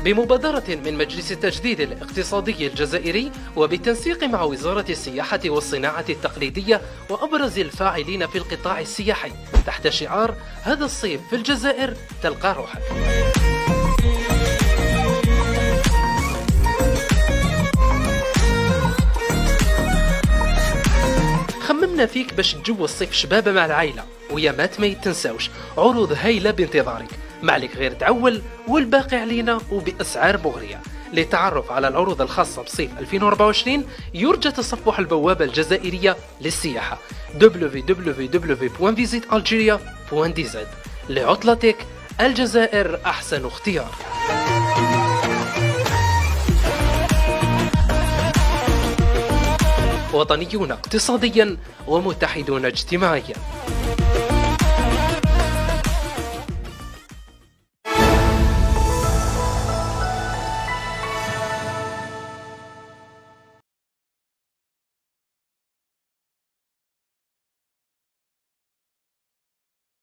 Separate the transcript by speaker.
Speaker 1: بمبادرة من مجلس التجديد الاقتصادي الجزائري وبالتنسيق مع وزارة السياحة والصناعة التقليدية وأبرز الفاعلين في القطاع السياحي تحت شعار هذا الصيف في الجزائر تلقى روحك. خممنا فيك باش تجو الصيف شبابة مع العائلة، ويا مات ما يتنساوش عروض هايلة بانتظارك، ما عليك غير تعول والباقي علينا وبأسعار مغرية. للتعرف على العروض الخاصة بصيف 2024 يرجى تصفح البوابة الجزائرية للسياحة www.visitalgeria.dz. لعطلتك الجزائر أحسن اختيار. وطنيون اقتصاديا ومتحدون اجتماعيا.